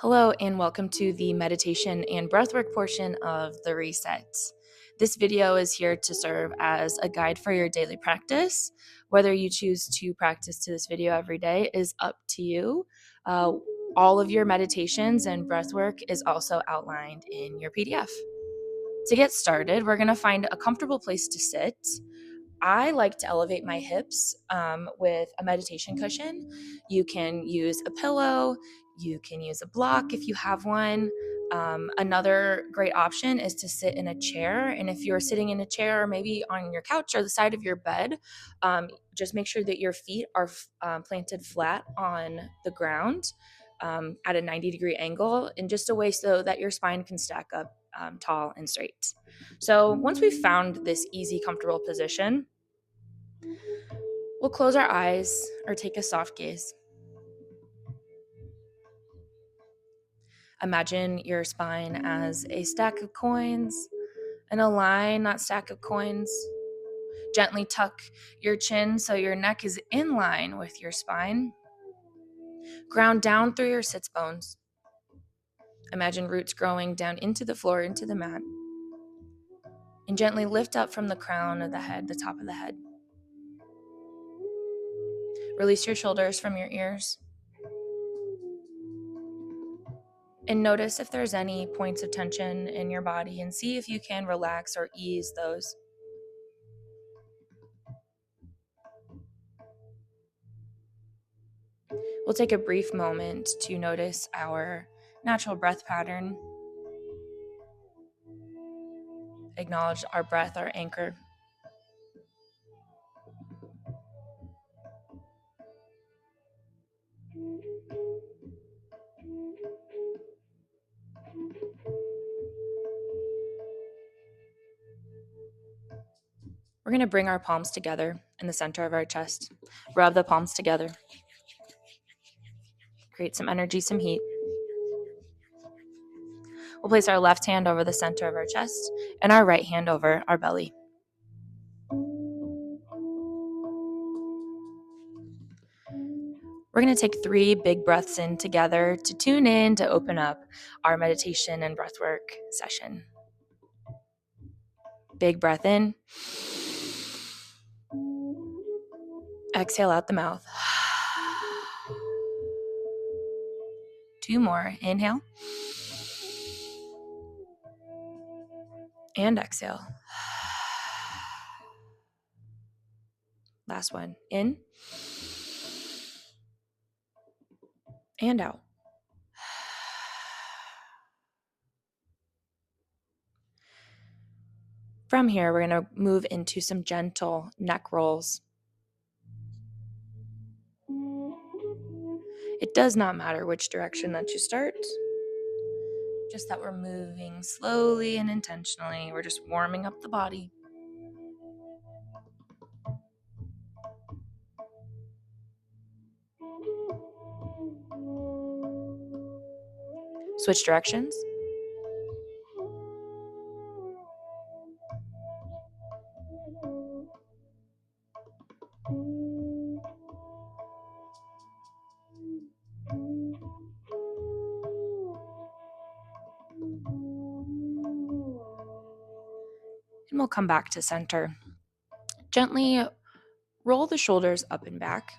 Hello, and welcome to the meditation and breathwork portion of the ReSet. This video is here to serve as a guide for your daily practice. Whether you choose to practice to this video every day is up to you. All of your meditations and breathwork is also outlined in your PDF. To get started, we're going to find a comfortable place to sit. I like to elevate my hips with a meditation cushion. You can use a pillow, you can use a block if you have one. Another great option is to sit in a chair. And if you're sitting in a chair or maybe on your couch or the side of your bed, just make sure that your feet are planted flat on the ground at a 90-degree angle in just a way so that your spine can stack up tall and straight. So once we've found this easy, comfortable position, we'll close our eyes or take a soft gaze. Imagine your spine as a stack of coins and a line, not stack of coins. Gently tuck your chin so your neck is in line with your spine. Ground down through your sits bones. Imagine roots growing down into the floor, into the mat. And gently lift up from the crown of the head, the top of the head. Release your shoulders from your ears. And notice if there's any points of tension in your body and see if you can relax or ease those. We'll take a brief moment to notice our natural breath pattern. Acknowledge our breath, our anchor. We're going to bring our palms together in the center of our chest. Rub the palms together. Create some energy, some heat. We'll place our left hand over the center of our chest and our right hand over our belly. We're going to take 3 big breaths in together to tune in, to open up our meditation and breathwork session. Big breath in. Exhale out the mouth. 2 more. Inhale. And exhale. Last one. In. And out. From here, we're going to move into some gentle neck rolls. It does not matter which direction that you start, just that we're moving slowly and intentionally. We're just warming up the body. Switch directions. And we'll come back to center. Gently roll the shoulders up and back.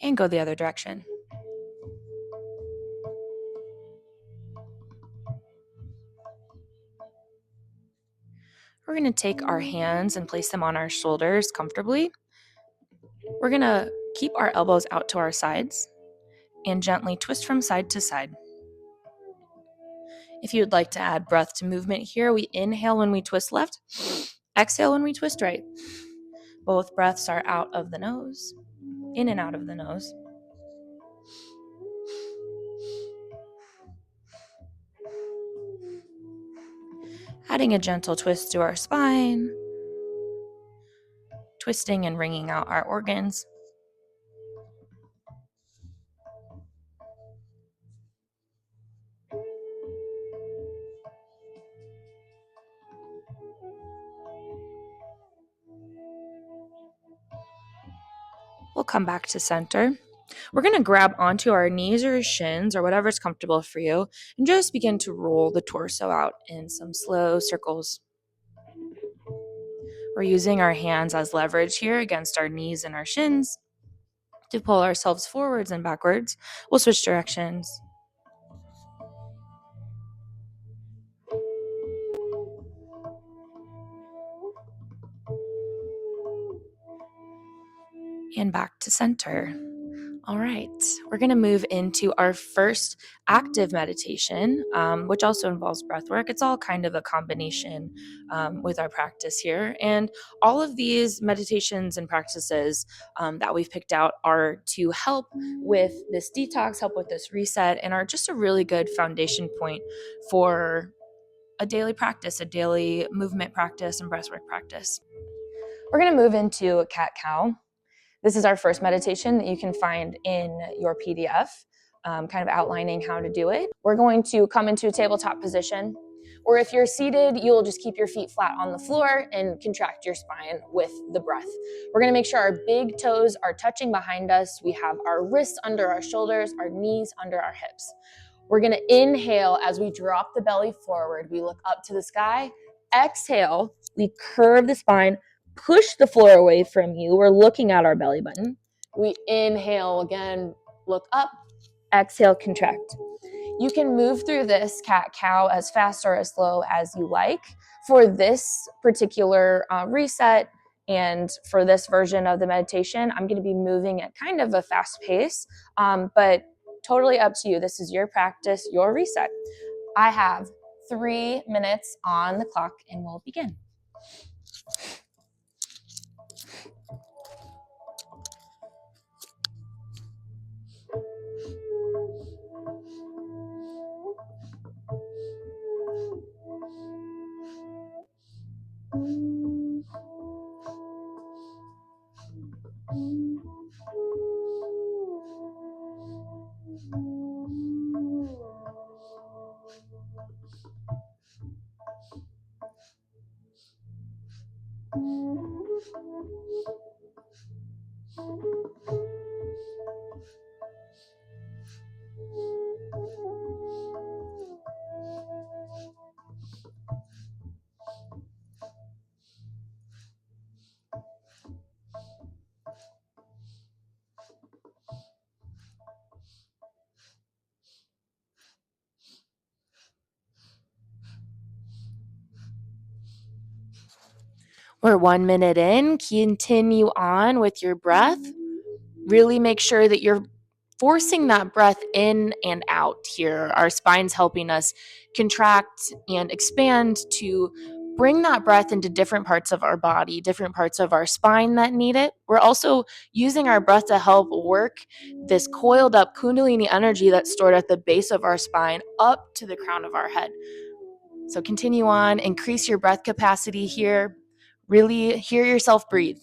And go the other direction. We're going to take our hands and place them on our shoulders comfortably. We're going to keep our elbows out to our sides and gently twist from side to side. If you would like to add breath to movement here, we inhale when we twist left, exhale when we twist right. Both breaths are out of the nose, in and out of the nose. Adding a gentle twist to our spine, twisting and wringing out our organs. We'll come back to center. We're going to grab onto our knees or shins or whatever's comfortable for you and just begin to roll the torso out in some slow circles. We're using our hands as leverage here against our knees and our shins to pull ourselves forwards and backwards. We'll switch directions. And back to center. All right, we're going to move into our first active meditation, which also involves breath work. It's all kind of a combination with our practice here. And all of these meditations and practices that we've picked out are to help with this detox, help with this reset, and are just a really good foundation point for a daily practice, a daily movement practice and breathwork practice. We're going to move into cat-cow. This is our first meditation that you can find in your PDF, kind of outlining how to do it. We're going to come into a tabletop position, or if you're seated, you'll just keep your feet flat on the floor and contract your spine with the breath. We're going to make sure our big toes are touching behind us. We have our wrists under our shoulders, our knees under our hips. We're going to inhale as we drop the belly forward. We look up to the sky. Exhale, we curve the spine, push the floor away from you. We're looking at our belly button. We inhale again, look up, exhale, contract. You can move through this cat-cow as fast or as slow as you like. For this particular reset and for this version of the meditation, I'm going to be moving at kind of a fast pace, but totally up to you. This is your practice, your reset. I have 3 minutes on the clock and we'll begin. We're 1 minute in. Continue on with your breath. Really make sure that you're forcing that breath in and out here. Our spine's helping us contract and expand to bring that breath into different parts of our body, different parts of our spine that need it. We're also using our breath to help work this coiled up Kundalini energy that's stored at the base of our spine up to the crown of our head. So continue on, increase your breath capacity here. Really hear yourself breathe.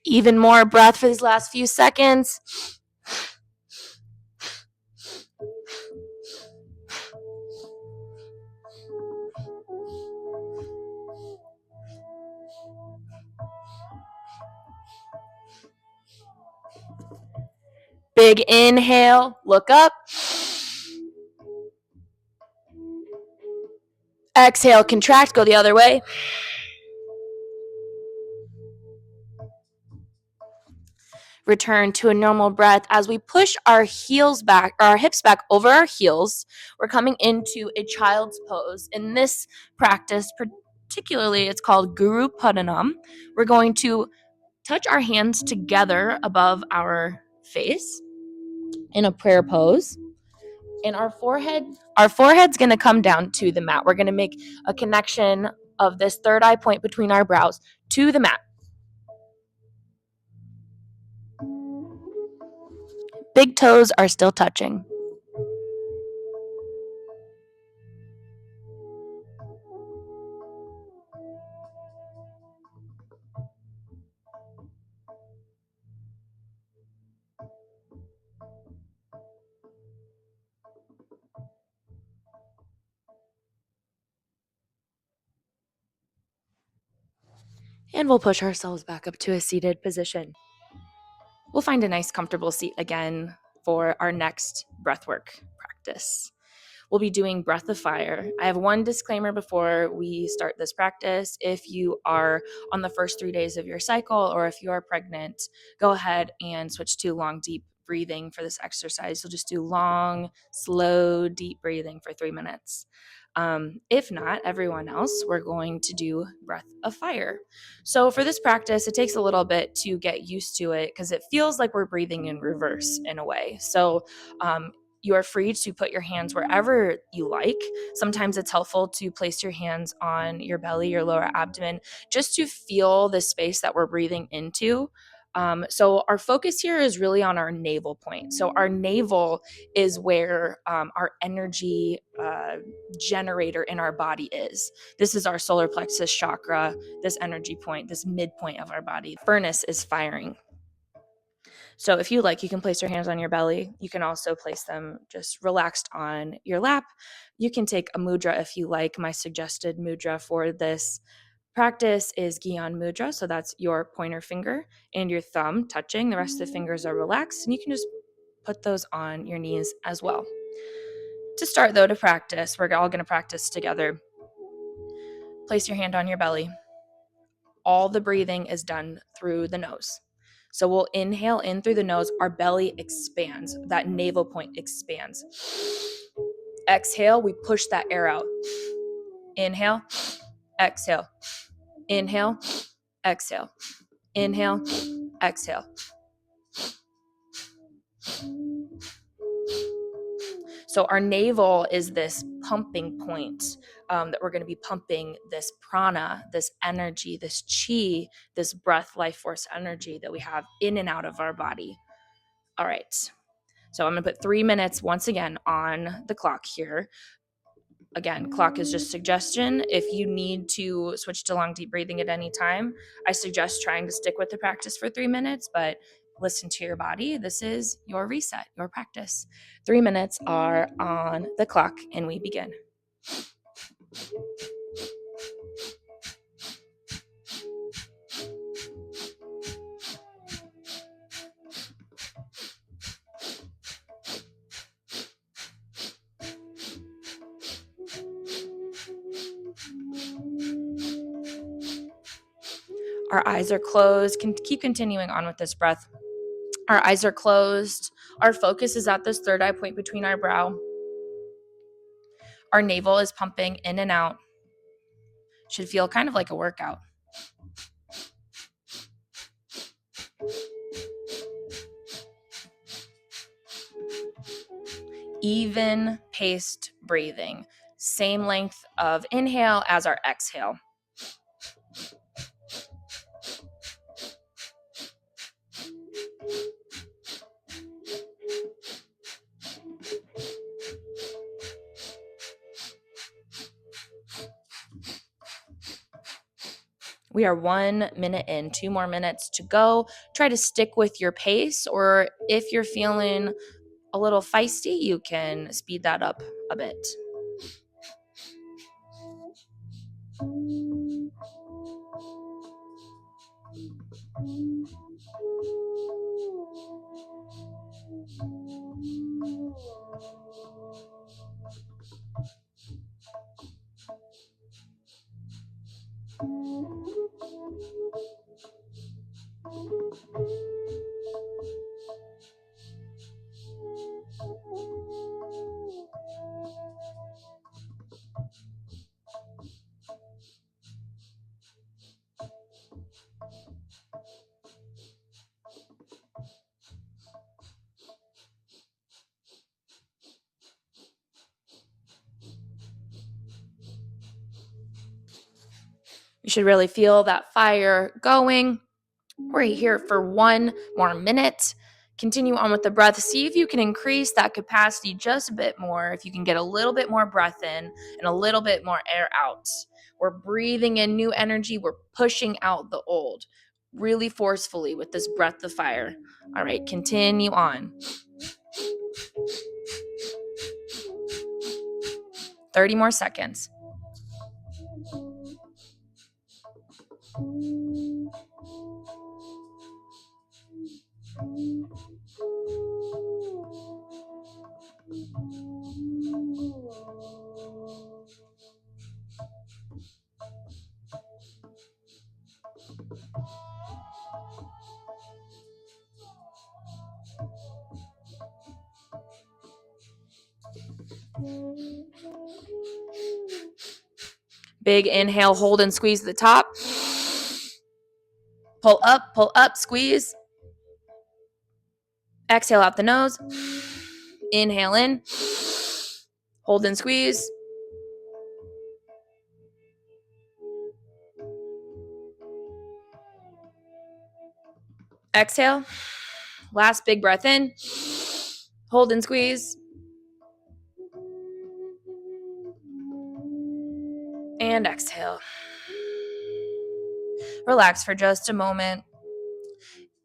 Even more breath for these last few seconds. Big inhale, look up. Exhale, contract, go the other way. Return to a normal breath as we push our heels back, our hips back over our heels. We're coming into a child's pose. In this practice, particularly, it's called Guru Padanam. We're going to touch our hands together above our face in a prayer pose. And our forehead's going to come down to the mat. We're going to make a connection of this third eye point between our brows to the mat. Big toes are still touching. And we'll push ourselves back up to a seated position. We'll find a nice comfortable seat again for our next breathwork practice. We'll be doing Breath of Fire. I have one disclaimer before we start this practice. If you are on the first 3 days of your cycle or if you are pregnant, go ahead and switch to long, deep breathing for this exercise. So just do long, slow, deep breathing for 3 minutes. If not, everyone else, we're going to do Breath of Fire. So for this practice, it takes a little bit to get used to it because it feels like we're breathing in reverse in a way. So you are free to put your hands wherever you like. Sometimes it's helpful to place your hands on your belly, your lower abdomen, just to feel the space that we're breathing into. So our focus here is really on our navel point. So our navel is where our energy generator in our body is. This is our solar plexus chakra, this energy point, this midpoint of our body. Furnace is firing. So if you like, you can place your hands on your belly. You can also place them just relaxed on your lap. You can take a mudra if you like. My suggested mudra for this practice is Gyan Mudra. So that's your pointer finger and your thumb touching. The rest of the fingers are relaxed, and you can just put those on your knees as well. To start, though, to practice, we're all going to practice together. Place your hand on your belly. All the breathing is done through the nose. So we'll inhale in through the nose. Our belly expands. That navel point expands. Exhale, we push that air out. Inhale, exhale. Inhale, exhale. Inhale, exhale. So our navel is this pumping point that we're going to be pumping this prana, this energy, this chi, this breath, life force energy that we have in and out of our body. All right. So I'm going to put 3 minutes once again on the clock here. Again, clock is just suggestion. If you need to switch to long, deep breathing at any time, I suggest trying to stick with the practice for 3 minutes, but listen to your body. This is your reset, your practice. 3 minutes are on the clock, and we begin. Our eyes are closed. Keep continuing on with this breath. Our eyes are closed. Our focus is at this third eye point between our brow. Our navel is pumping in and out. Should feel kind of like a workout. Even paced breathing. Same length of inhale as our exhale. We are 1 minute in, 2 more minutes to go. Try to stick with your pace, or if you're feeling a little feisty, you can speed that up a bit. You should really feel that fire going. We're here for 1 more minute. Continue on with the breath. See if you can increase that capacity just a bit more. If you can get a little bit more breath in and a little bit more air out. We're breathing in new energy. We're pushing out the old really forcefully with this breath of fire. All right, continue on. 30 more seconds. Big inhale, hold and squeeze the top. Pull up, squeeze. Exhale out the nose. Inhale in. Hold and squeeze. Exhale. Last big breath in. Hold and squeeze. And exhale. Relax for just a moment.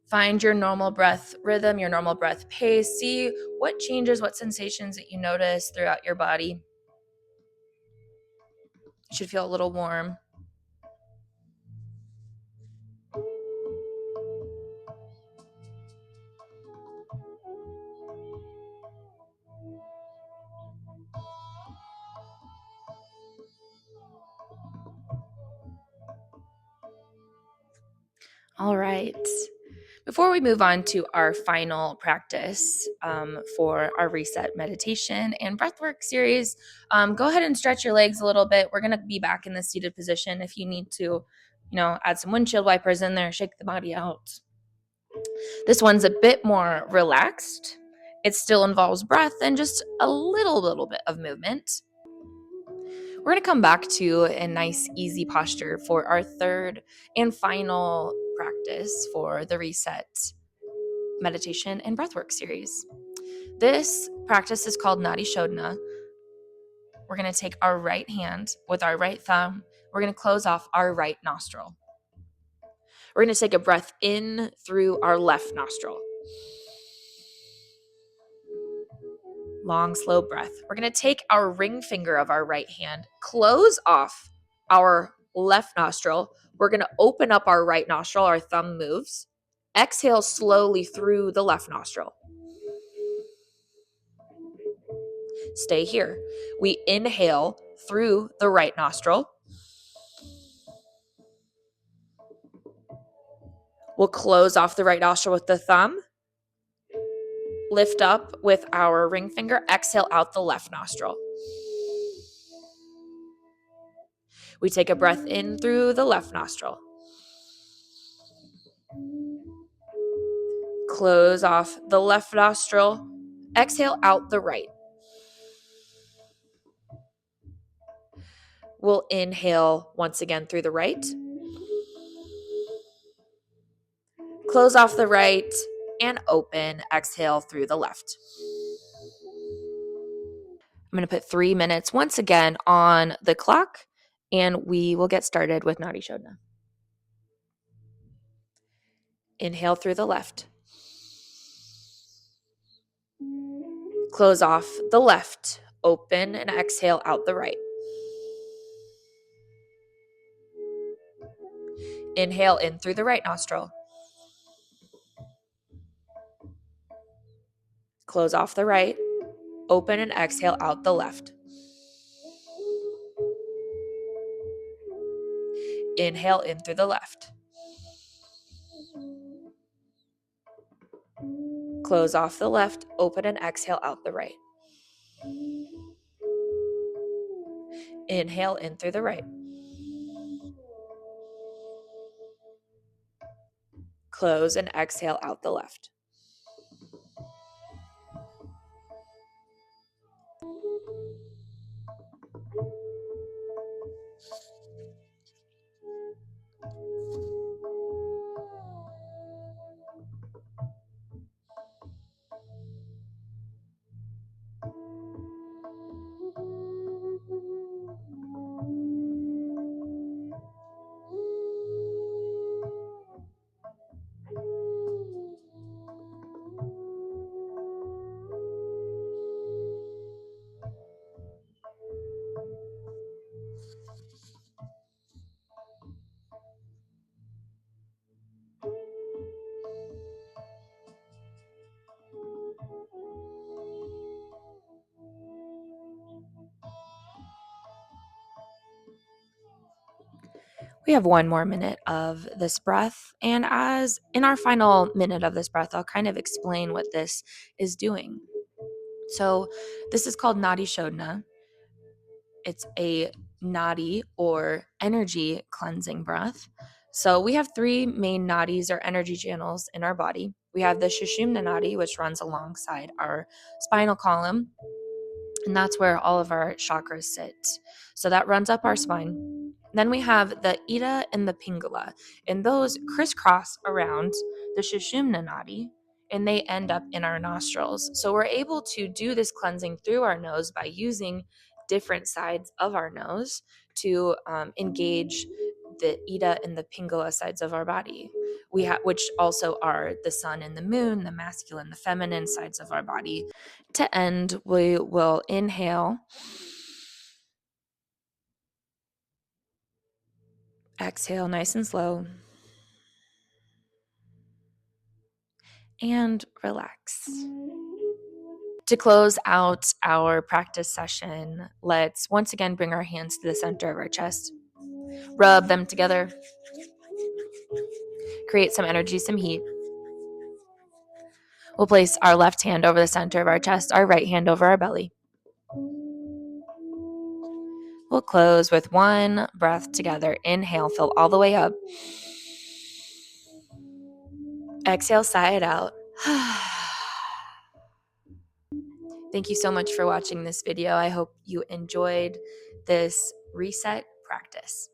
Find your normal breath rhythm, your normal breath pace. See what changes, what sensations that you notice throughout your body. You should feel a little warm. All right. Before we move on to our final practice for our reset meditation and breathwork series, go ahead and stretch your legs a little bit. We're going to be back in the seated position. If you need to, add some windshield wipers in there, shake the body out. This one's a bit more relaxed. It still involves breath and just a little bit of movement. We're going to come back to a nice, easy posture for our third and final practice for the reset meditation and breathwork series. This practice is called nadi shodana. We're going to take our right hand with our right thumb. We're going to close off our right nostril. We're going to take a breath in through our left nostril. Long, slow breath. We're going to take our ring finger of our right hand, close off our left nostril. We're going to open up our right nostril. Our thumb moves. Exhale slowly through the left nostril. Stay here. We inhale through the right nostril. We'll close off the right nostril with the thumb. Lift up with our ring finger. Exhale out the left nostril. We take a breath in through the left nostril. Close off the left nostril. Exhale out the right. We'll inhale once again through the right. Close off the right and open. Exhale through the left. I'm going to put 3 minutes once again on the clock, and we will get started with Nadi Shodhana. Inhale through the left. Close off the left. Open and exhale out the right. Inhale in through the right nostril. Close off the right. Open and exhale out the left. Inhale in through the left. Close off the left, open and exhale out the right. Inhale in through the right. Close and exhale out the left. We have one more minute of this breath. And as in our final minute of this breath, I'll kind of explain what this is doing. So this is called nadi shodana. It's a nadi or energy cleansing breath. So we have three main nadis or energy channels in our body. We have the shushumna nadi, which runs alongside our spinal column, and that's where all of our chakras sit. So that runs up our spine. Then we have the Ida and the Pingala, and those crisscross around the Shushumna nadi, and they end up in our nostrils. So we're able to do this cleansing through our nose by using different sides of our nose to engage the Ida and the Pingala sides of our body. Which also are the sun and the moon, the masculine, the feminine sides of our body. To end, we will inhale, exhale nice and slow, and relax. To close out our practice session, let's once again bring our hands to the center of our chest, rub them together, create some energy, some heat. We'll place our left hand over the center of our chest, our right hand over our belly. We'll close with one breath together. Inhale, fill all the way up. Exhale, sigh it out. Thank you so much for watching this video. I hope you enjoyed this reset practice.